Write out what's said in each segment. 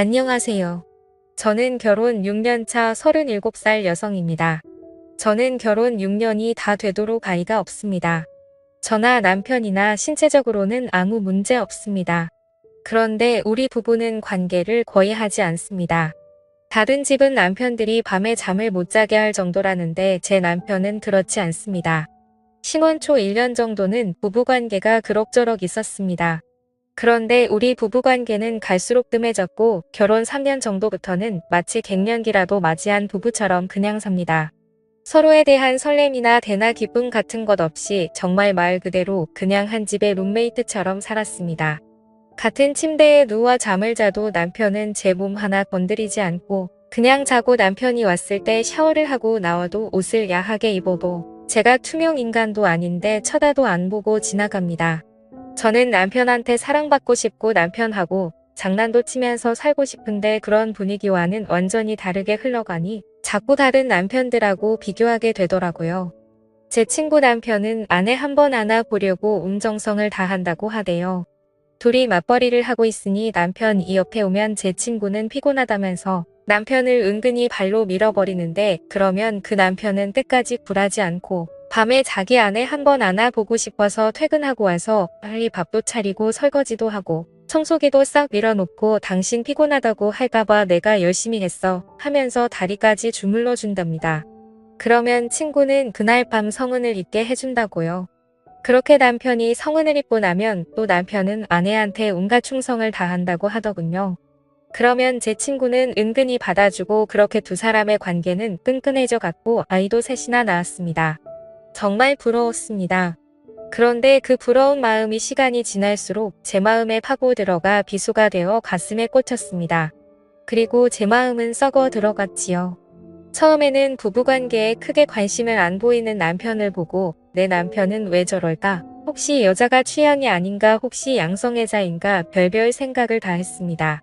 안녕하세요. 저는 결혼 6년 차 37살 여성입니다. 저는 결혼 6년이 다 되도록 아이가 없습니다. 저나 남편이나 신체적으로는 아무 문제 없습니다. 그런데 우리 부부는 관계를 거의 하지 않습니다. 다른 집은 남편들이 밤에 잠을 못 자게 할 정도라는데 제 남편은 그렇지 않습니다. 신혼 초 1년 정도는 부부관계가 그럭저럭 있었습니다. 그런데 우리 부부관계는 갈수록 뜸해졌고 결혼 3년 정도부터는 마치 갱년기라도 맞이한 부부처럼 그냥 삽니다. 서로에 대한 설렘이나 대나 기쁨 같은 것 없이 정말 말 그대로 그냥 한 집의 룸메이트처럼 살았습니다. 같은 침대에 누워 잠을 자도 남편은 제 몸 하나 건드리지 않고 그냥 자고 남편이 왔을 때 샤워를 하고 나와도 옷을 야하게 입어도 제가 투명 인간도 아닌데 쳐다도 안 보고 지나갑니다. 저는 남편한테 사랑받고 싶고 남편하고 장난도 치면서 살고 싶은데 그런 분위기와는 완전히 다르게 흘러가니 자꾸 다른 남편들하고 비교하게 되더라고요. 제 친구 남편은 아내 한 번 안아보려고 운정성을 다한다고 하대요. 둘이 맞벌이를 하고 있으니 남편이 옆에 오면 제 친구는 피곤하다면서 남편을 은근히 발로 밀어버리는데 그러면 그 남편은 끝까지 굴하지 않고 밤에 자기 아내 한 번 안아보고 싶어서 퇴근하고 와서 빨리 밥도 차리고 설거지도 하고 청소기도 싹 밀어놓고 당신 피곤하다고 할까봐 내가 열심히 했어 하면서 다리까지 주물러 준답니다. 그러면 친구는 그날 밤 성은을 잊게 해준다고요. 그렇게 남편이 성은을 잊고 나면 또 남편은 아내한테 온갖 충성을 다한다고 하더군요. 그러면 제 친구는 은근히 받아주고 그렇게 두 사람의 관계는 끈끈해져 갔고 아이도 셋이나 낳았습니다. 정말 부러웠습니다. 그런데 그 부러운 마음이 시간이 지날수록 제 마음에 파고 들어가 비수가 되어 가슴에 꽂혔습니다. 그리고 제 마음은 썩어 들어갔지요. 처음에는 부부관계에 크게 관심을 안 보이는 남편을 보고 내 남편은 왜 저럴까? 혹시 여자가 취향이 아닌가? 혹시 양성애자인가? 별별 생각을 다 했습니다.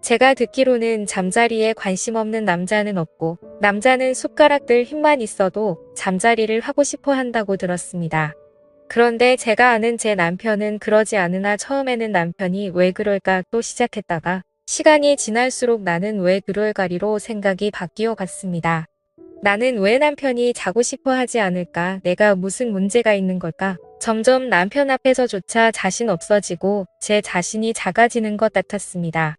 제가 듣기로는 잠자리에 관심 없는 남자는 없고 남자는 숟가락들 힘만 있어도 잠자리를 하고 싶어 한다고 들었습니다. 그런데 제가 아는 제 남편은 그러지 않으나 처음에는 남편이 왜 그럴까 또 시작했다가 시간이 지날수록 나는 왜 그럴까리로 생각이 바뀌어 갔습니다. 나는 왜 남편이 자고 싶어 하지 않을까? 내가 무슨 문제가 있는 걸까? 점점 남편 앞에서조차 자신 없어지고 제 자신이 작아지는 것 같았습니다.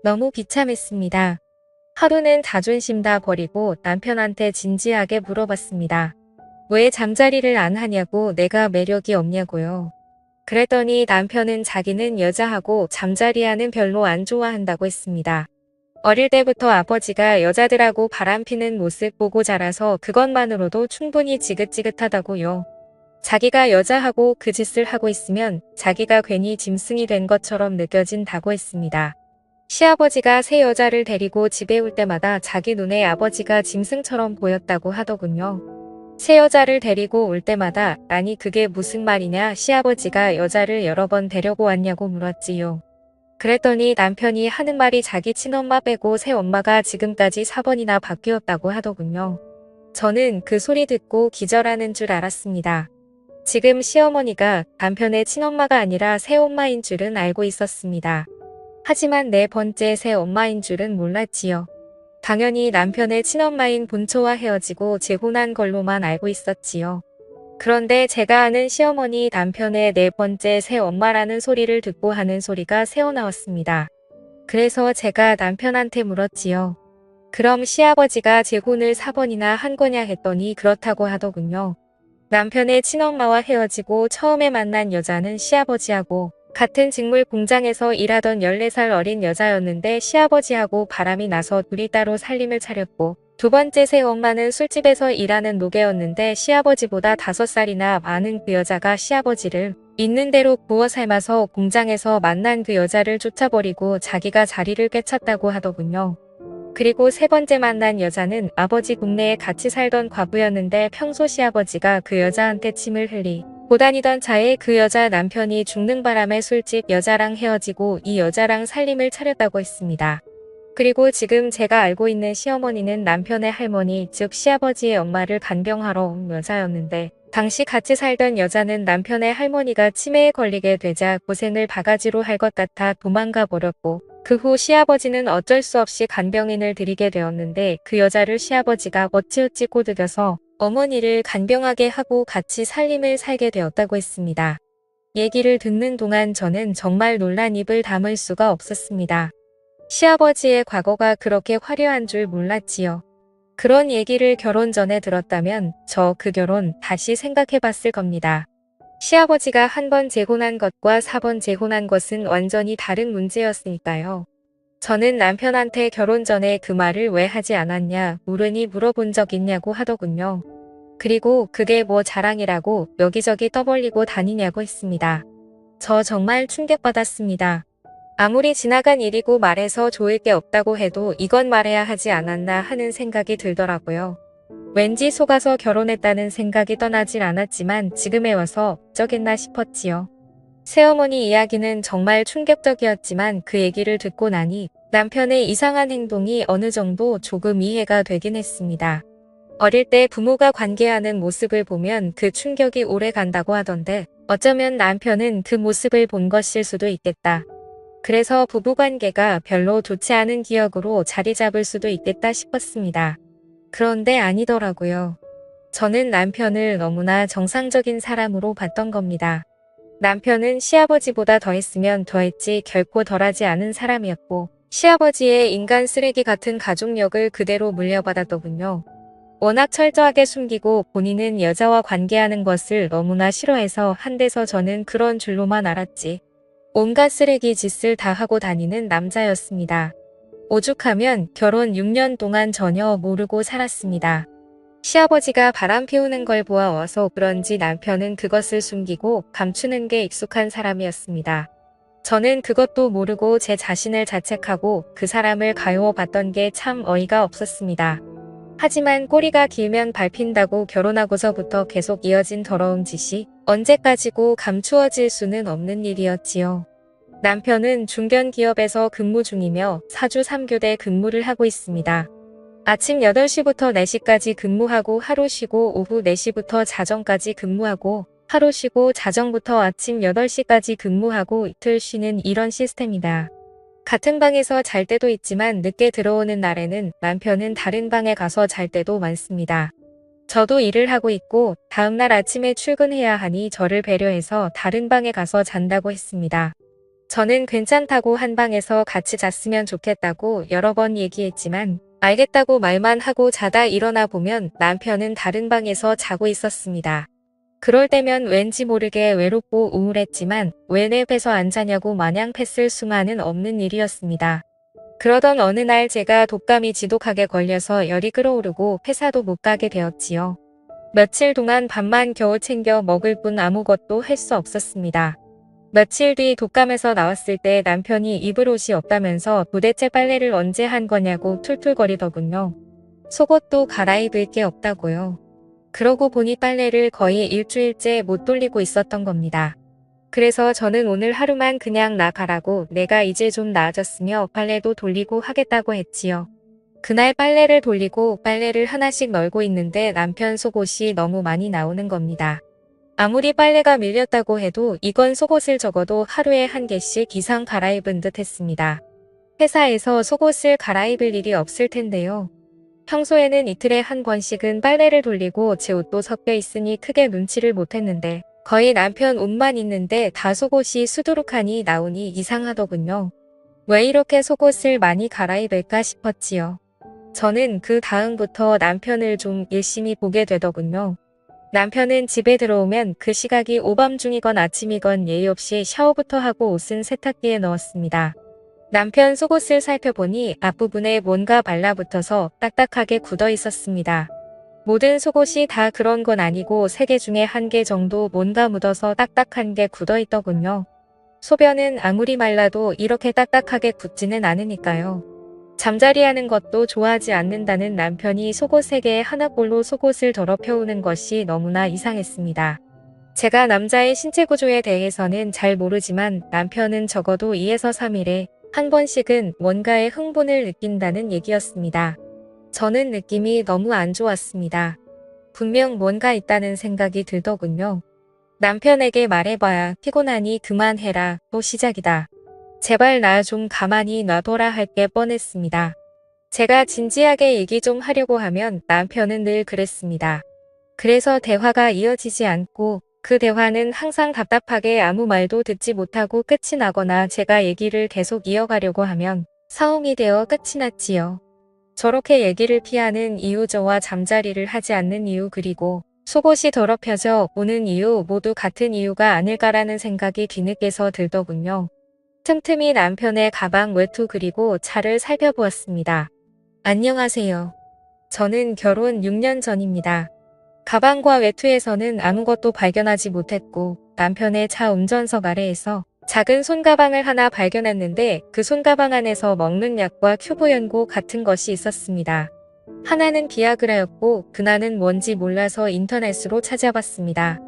너무 비참했습니다. 하루는 자존심 다 버리고 남편한테 진지하게 물어봤습니다. 왜 잠자리를 안 하냐고 내가 매력이 없냐고요. 그랬더니 남편은 자기는 여자하고 잠자리하는 별로 안 좋아한다고 했습니다. 어릴 때부터 아버지가 여자들하고 바람피는 모습 보고 자라서 그것만으로도 충분히 지긋지긋하다고요. 자기가 여자하고 그 짓을 하고 있으면 자기가 괜히 짐승이 된 것처럼 느껴진다고 했습니다. 시아버지가 새 여자를 데리고 집에 올 때마다 자기 눈에 아버지가 짐승처럼 보였다고 하더군요. 새 여자를 데리고 올 때마다 아니 그게 무슨 말이냐 시아버지가 여자를 여러 번 데려고 왔냐고 물었지요. 그랬더니 남편이 하는 말이 자기 친엄마 빼고 새 엄마가 지금까지 4번이나 바뀌었다고 하더군요. 저는 그 소리 듣고 기절하는 줄 알았습니다. 지금 시어머니가 남편의 친엄마가 아니라 새엄마인 줄은 알고 있었습니다. 하지만 네 번째 새엄마인 줄은 몰랐지요. 당연히 남편의 친엄마인 본초와 헤어지고 재혼한 걸로만 알고 있었지요. 그런데 제가 아는 시어머니 남편의 네 번째 새엄마라는 소리를 듣고 하는 소리가 새어나왔습니다. 그래서 제가 남편한테 물었지요. 그럼 시아버지가 재혼을 4번이나 한 거냐 했더니 그렇다고 하더군요. 남편의 친엄마와 헤어지고 처음에 만난 여자는 시아버지하고 같은 직물 공장에서 일하던 14살 어린 여자였는데 시아버지하고 바람이 나서 둘이 따로 살림을 차렸고 두 번째 새엄마는 술집에서 일하는 노개였는데 시아버지보다 5살이나 많은 그 여자가 시아버지를 있는 대로 구워 삶아서 공장에서 만난 그 여자를 쫓아버리고 자기가 자리를 꿰찼다고 하더군요. 그리고 세 번째 만난 여자는 아버지 동네에 같이 살던 과부였는데 평소 시아버지가 그 여자한테 침을 흘리고 다니던 차에 그 여자 남편이 죽는 바람에 술집 여자랑 헤어지고 이 여자랑 살림을 차렸다고 했습니다. 그리고 지금 제가 알고 있는 시어머니는 남편의 할머니 즉 시아버지의 엄마를 간병하러 온 여자였는데 당시 같이 살던 여자는 남편의 할머니가 치매에 걸리게 되자 고생을 바가지로 할 것 같아 도망가 버렸고, 그 후 시아버지는 어쩔 수 없이 간병인을 들이게 되었는데 그 여자를 시아버지가 어찌어찌 꼬드겨서 어머니를 간병하게 하고 같이 살림을 살게 되었다고 했습니다. 얘기를 듣는 동안 저는 정말 놀란 입을 다물 수가 없었습니다. 시아버지의 과거가 그렇게 화려한 줄 몰랐지요. 그런 얘기를 결혼 전에 들었다면 저 그 결혼 다시 생각해 봤을 겁니다. 시아버지가 한 번 재혼한 것과 4번 재혼한 것은 완전히 다른 문제였으니까요. 저는 남편한테 결혼 전에 그 말을 왜 하지 않았냐 물으니 물어본 적 있냐고 하더군요. 그리고 그게 뭐 자랑이라고 여기저기 떠벌리고 다니냐고 했습니다. 저 정말 충격받았습니다. 아무리 지나간 일이고 말해서 좋을 게 없다고 해도 이건 말해야 하지 않았나 하는 생각이 들더라고요. 왠지 속아서 결혼했다는 생각이 떠나질 않았지만 지금에 와서 어쩌겠나 싶었지요. 새어머니 이야기는 정말 충격적이었지만 그 얘기를 듣고 나니 남편의 이상한 행동이 어느 정도 조금 이해가 되긴 했습니다. 어릴 때 부모가 관계하는 모습을 보면 그 충격이 오래 간다고 하던데 어쩌면 남편은 그 모습을 본 것일 수도 있겠다. 그래서 부부관계가 별로 좋지 않은 기억으로 자리 잡을 수도 있겠다 싶었습니다. 그런데 아니더라고요. 저는 남편을 너무나 정상적인 사람으로 봤던 겁니다. 남편은 시아버지보다 더했으면 더했지 결코 덜하지 않은 사람이었고 시아버지의 인간 쓰레기 같은 가족력을 그대로 물려받았더군요. 워낙 철저하게 숨기고 본인은 여자와 관계하는 것을 너무나 싫어해서 한데서 저는 그런 줄로만 알았지. 온갖 쓰레기 짓을 다 하고 다니는 남자였습니다. 오죽하면 결혼 6년 동안 전혀 모르고 살았습니다. 시아버지가 바람 피우는 걸 보아와서 그런지 남편은 그것을 숨기고 감추는 게 익숙한 사람이었습니다. 저는 그것도 모르고 제 자신을 자책하고 그 사람을 가여워봤던 게 참 어이가 없었습니다. 하지만 꼬리가 길면 밟힌다고 결혼하고서부터 계속 이어진 더러운 짓이 언제까지고 감추어질 수는 없는 일이었지요. 남편은 중견기업에서 근무 중이며 사주 3교대 근무를 하고 있습니다. 아침 8시부터 4시까지 근무하고 하루 쉬고 오후 4시부터 자정까지 근무하고 하루 쉬고 자정부터 아침 8시까지 근무하고 이틀 쉬는 이런 시스템이다. 같은 방에서 잘 때도 있지만 늦게 들어오는 날에는 남편은 다른 방에 가서 잘 때도 많습니다. 저도 일을 하고 있고 다음날 아침에 출근해야 하니 저를 배려해서 다른 방에 가서 잔다고 했습니다. 저는 괜찮다고 한 방에서 같이 잤으면 좋겠다고 여러 번 얘기했지만 알겠다고 말만 하고 자다 일어나 보면 남편은 다른 방에서 자고 있었습니다. 그럴 때면 왠지 모르게 외롭고 우울했지만 왜 내 뺏어 안 자냐고 마냥 팼을 수만은 없는 일이었습니다. 그러던 어느 날 제가 독감이 지독하게 걸려서 열이 끓어오르고 회사도 못 가게 되었지요. 며칠 동안 밥만 겨우 챙겨 먹을 뿐 아무것도 할 수 없었습니다. 며칠 뒤 독감에서 나왔을 때 남편이 입을 옷이 없다면서 도대체 빨래를 언제 한 거냐고 툴툴거리더군요. 속옷도 갈아입을 게 없다고요. 그러고 보니 빨래를 거의 일주일째 못 돌리고 있었던 겁니다. 그래서 저는 오늘 하루만 그냥 나가라고 내가 이제 좀 나아졌으며 빨래도 돌리고 하겠다고 했지요. 그날 빨래를 돌리고 빨래를 하나씩 널고 있는데 남편 속옷이 너무 많이 나오는 겁니다. 아무리 빨래가 밀렸다고 해도 이건 속옷을 적어도 하루에 한 개씩 이상 갈아입은 듯 했습니다. 회사에서 속옷을 갈아입을 일이 없을 텐데요. 평소에는 이틀에 한 번씩은 빨래를 돌리고 제 옷도 섞여 있으니 크게 눈치를 못 했는데 거의 남편 옷만 있는데 다 속옷이 수두룩하니 나오니 이상하더군요. 왜 이렇게 속옷을 많이 갈아입을까 싶었지요. 저는 그 다음부터 남편을 좀 열심히 보게 되더군요. 남편은 집에 들어오면 그 시각이 오밤중이건 아침이건 예의 없이 샤워부터 하고 옷은 세탁기에 넣었습니다. 남편 속옷을 살펴보니 앞부분에 뭔가 발라붙어서 딱딱하게 굳어 있었습니다. 모든 속옷이 다 그런 건 아니고 3개 중에 1개 정도 뭔가 묻어서 딱딱한 게 굳어 있더군요. 소변은 아무리 말라도 이렇게 딱딱하게 굳지는 않으니까요. 잠자리하는 것도 좋아하지 않는다는 남편이 속옷 3개에 하나꼴로 속옷을 더럽혀오는 것이 너무나 이상했습니다. 제가 남자의 신체 구조에 대해서는 잘 모르지만 남편은 적어도 2에서 3일에 한 번씩은 뭔가에 흥분을 느낀다는 얘기였습니다. 저는 느낌이 너무 안 좋았습니다. 분명 뭔가 있다는 생각이 들더군요. 남편에게 말해봐야 피곤하니 그만해라. 또 시작이다. 제발 나 좀 가만히 놔둬라 할 게 뻔했습니다. 제가 진지하게 얘기 좀 하려고 하면 남편은 늘 그랬습니다. 그래서 대화가 이어지지 않고 그 대화는 항상 답답하게 아무 말도 듣지 못하고 끝이 나거나 제가 얘기를 계속 이어가려고 하면 싸움이 되어 끝이 났지요. 저렇게 얘기를 피하는 이유, 저와 잠자리를 하지 않는 이유, 그리고 속옷이 더럽혀져 오는 이유 모두 같은 이유가 아닐까라는 생각이 뒤늦게서 들더군요. 틈틈이 남편의 가방, 외투 그리고 차를 살펴보았습니다. 안녕하세요. 저는 결혼 6년 전입니다. 가방과 외투에서는 아무것도 발견하지 못했고 남편의 차 운전석 아래에서 작은 손가방을 하나 발견했는데 그 손가방 안에서 먹는 약과 큐브 연고 같은 것이 있었습니다. 하나는 비아그라였고 그나는 뭔지 몰라서 인터넷으로 찾아봤습니다.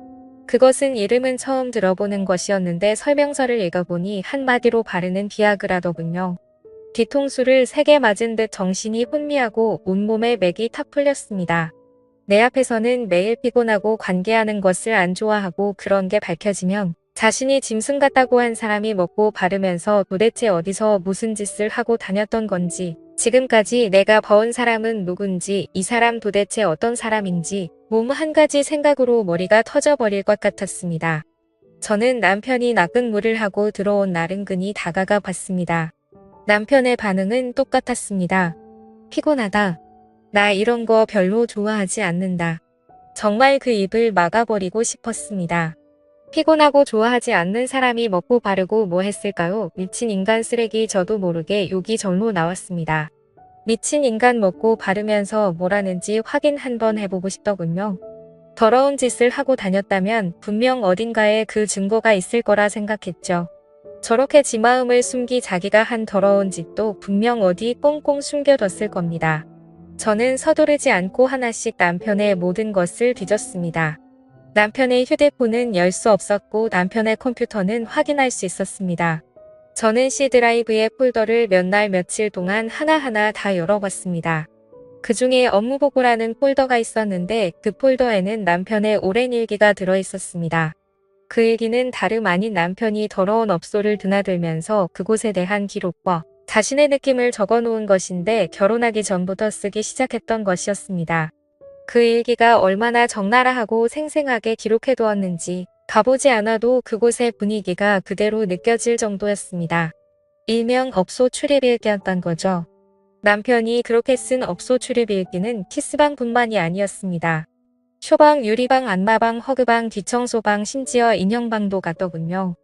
그것은 이름은 처음 들어보는 것이었는데 설명서를 읽어보니 한마디로 바르는 비아그라더군요. 뒤통수를 3개 맞은 듯 정신이 혼미하고 온몸에 맥이 탁 풀렸습니다. 내 앞에서는 매일 피곤하고 관계하는 것을 안 좋아하고 그런 게 밝혀지면 자신이 짐승 같다고 한 사람이 먹고 바르면서 도대체 어디서 무슨 짓을 하고 다녔던 건지, 지금까지 내가 버은 사람은 누군지, 이 사람 도대체 어떤 사람인지 몸 한 가지 생각으로 머리가 터져버릴 것 같았습니다. 저는 남편이 낚은물을 하고 들어온 날 은근히 다가가 봤습니다. 남편의 반응은 똑같았습니다. 피곤하다. 나 이런 거 별로 좋아하지 않는다. 정말 그 입을 막아버리고 싶었습니다. 피곤하고 좋아하지 않는 사람이 먹고 바르고 뭐 했을까요? 미친 인간 쓰레기. 저도 모르게 욕이 절로 나왔습니다. 미친 인간 먹고 바르면서 뭘 하는지 확인 한번 해보고 싶더군요. 더러운 짓을 하고 다녔다면 분명 어딘가에 그 증거가 있을 거라 생각했죠. 저렇게 지 마음을 숨기 자기가 한 더러운 짓도 분명 어디 꽁꽁 숨겨뒀을 겁니다. 저는 서두르지 않고 하나씩 남편의 모든 것을 뒤졌습니다. 남편의 휴대폰은 열 수 없었고 남편의 컴퓨터는 확인할 수 있었습니다. 저는 C드라이브의 폴더를 몇 날 며칠 동안 하나하나 다 열어봤습니다. 그 중에 업무보고라는 폴더가 있었는데 그 폴더에는 남편의 오랜 일기가 들어있었습니다. 그 일기는 다름 아닌 남편이 더러운 업소를 드나들면서 그곳에 대한 기록과 자신의 느낌을 적어놓은 것인데 결혼하기 전부터 쓰기 시작했던 것이었습니다. 그 일기가 얼마나 적나라하고 생생하게 기록해두었는지 가보지 않아도 그곳의 분위기가 그대로 느껴질 정도였습니다. 일명 업소 출입일기였던 거죠. 남편이 그렇게 쓴 업소 출입일기는 키스방뿐만이 아니었습니다. 쇼방, 유리방, 안마방, 허그방, 뒤청소방, 심지어 인형방도 갔더군요.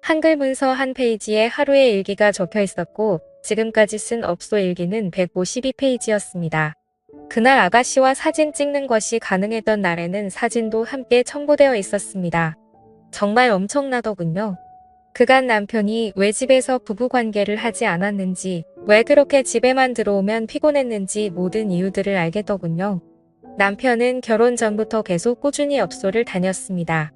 한글 문서 한 페이지에 하루의 일기가 적혀 있었고 지금까지 쓴 업소 일기는 152페이지였습니다. 그날 아가씨와 사진 찍는 것이 가능했던 날에는 사진도 함께 첨부되어 있었습니다. 정말 엄청나더군요. 그간 남편이 왜 집에서 부부관계를 하지 않았는지, 왜 그렇게 집에만 들어오면 피곤했는지 모든 이유들을 알겠더군요. 남편은 결혼 전부터 계속 꾸준히 업소를 다녔습니다.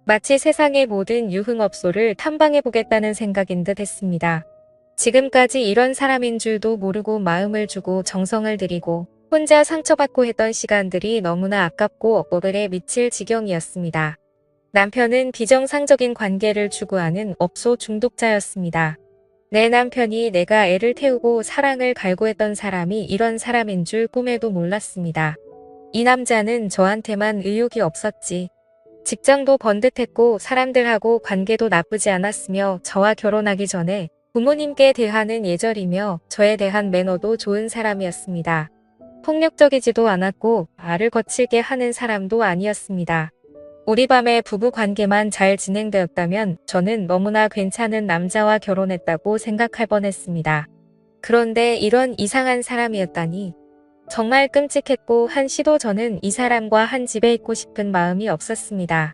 마치 세상의 모든 유흥업소를 탐방해보겠다는 생각인 듯 했습니다. 지금까지 이런 사람인 줄도 모르고 마음을 주고 정성을 들이고 혼자 상처받고 했던 시간들이 너무나 아깝고 억울에 미칠 지경이었습니다. 남편은 비정상적인 관계를 추구하는 업소 중독자였습니다. 내 남편이 내가 애를 태우고 사랑을 갈구했던 사람이 이런 사람인 줄 꿈에도 몰랐습니다. 이 남자는 저한테만 의욕이 없었지. 직장도 번듯했고 사람들하고 관계도 나쁘지 않았으며 저와 결혼하기 전에 부모님께 대하는 예절이며 저에 대한 매너도 좋은 사람이었습니다. 폭력적이지도 않았고 말을 거칠게 하는 사람도 아니었습니다. 우리 밤의 부부관계만 잘 진행되었다면 저는 너무나 괜찮은 남자와 결혼했다고 생각할 뻔했습니다. 그런데 이런 이상한 사람이었다니. 정말 끔찍했고 한시도 저는 이 사람과 한 집에 있고 싶은 마음이 없었습니다.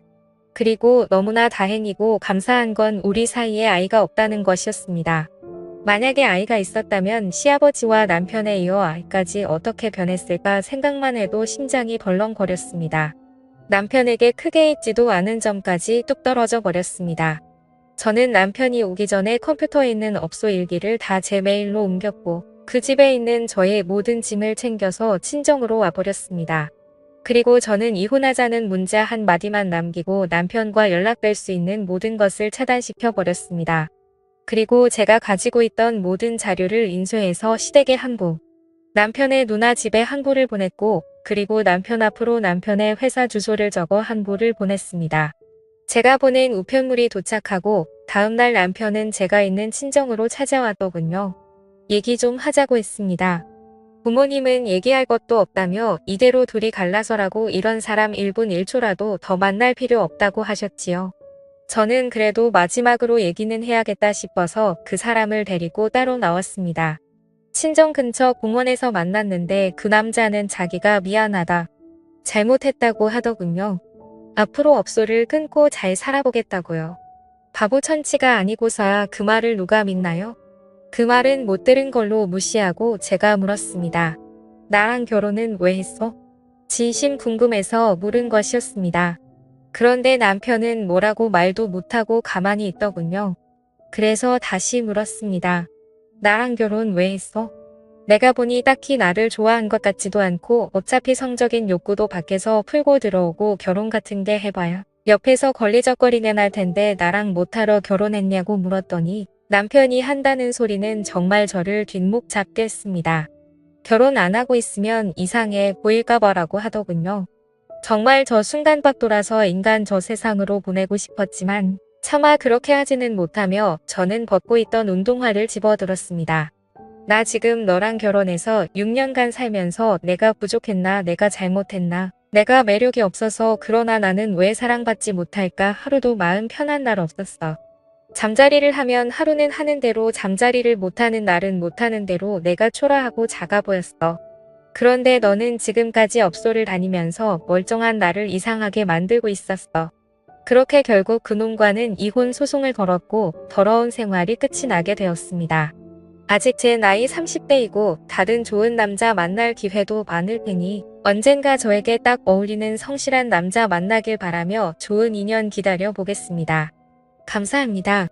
그리고 너무나 다행이고 감사한 건 우리 사이에 아이가 없다는 것이었습니다. 만약에 아이가 있었다면 시아버지와 남편에 이어 아이까지 어떻게 변했을까 생각만 해도 심장이 벌렁거렸습니다. 남편에게 크게 있지도 않은 점까지 뚝 떨어져 버렸습니다. 저는 남편이 오기 전에 컴퓨터에 있는 업소 일기를 다 제 메일로 옮겼고 그 집에 있는 저의 모든 짐을 챙겨서 친정으로 와버렸습니다. 그리고 저는 이혼하자는 문자 한 마디만 남기고 남편과 연락될 수 있는 모든 것을 차단시켜 버렸습니다. 그리고 제가 가지고 있던 모든 자료를 인쇄해서 시댁에 한 부, 남편의 누나 집에 한 부를 보냈고, 그리고 남편 앞으로 남편의 회사 주소를 적어 한 부를 보냈습니다. 제가 보낸 우편물이 도착하고 다음날 남편은 제가 있는 친정으로 찾아왔더군요. 얘기 좀 하자고 했습니다. 부모님은 얘기할 것도 없다며 이대로 둘이 갈라서라고 이런 사람 1분 1초라도 더 만날 필요 없다고 하셨지요. 저는 그래도 마지막으로 얘기는 해야겠다 싶어서 그 사람을 데리고 따로 나왔습니다. 친정 근처 공원에서 만났는데 그 남자는 자기가 미안하다, 잘못했다고 하더군요. 앞으로 업소를 끊고 잘 살아보겠다고요. 바보 천치가 아니고서야 그 말을 누가 믿나요? 그 말은 못 들은 걸로 무시하고 제가 물었습니다. 나랑 결혼은 왜 했어? 진심 궁금해서 물은 것이었습니다. 그런데 남편은 뭐라고 말도 못하고 가만히 있더군요. 그래서 다시 물었습니다. 나랑 결혼 왜 했어? 내가 보니 딱히 나를 좋아한 것 같지도 않고 어차피 성적인 욕구도 밖에서 풀고 들어오고 결혼 같은 게 해봐야 옆에서 걸리적거리는 할 텐데 나랑 못하러 결혼했냐고 물었더니 남편이 한다는 소리는 정말 저를 뒷목 잡게 했습니다. 결혼 안 하고 있으면 이상해 보일까 봐라고 하더군요. 정말 저 순간박 돌아서 인간 저 세상으로 보내고 싶었지만 차마 그렇게 하지는 못하며 저는 벗고 있던 운동화를 집어들었습니다. 나 지금 너랑 결혼해서 6년간 살면서 내가 부족했나, 내가 잘못했나, 내가 매력이 없어서 그러나 나는 왜 사랑받지 못할까 하루도 마음 편한 날 없었어. 잠자리를 하면 하루는 하는 대로 잠자리를 못하는 날은 못하는 대로 내가 초라하고 작아 보였어. 그런데 너는 지금까지 업소를 다니면서 멀쩡한 나를 이상하게 만들고 있었어. 그렇게 결국 그놈과는 이혼 소송을 걸었고 더러운 생활이 끝이 나게 되었습니다. 아직 제 나이 30대이고 다른 좋은 남자 만날 기회도 많을 테니 언젠가 저에게 딱 어울리는 성실한 남자 만나길 바라며 좋은 인연 기다려 보겠습니다. 감사합니다.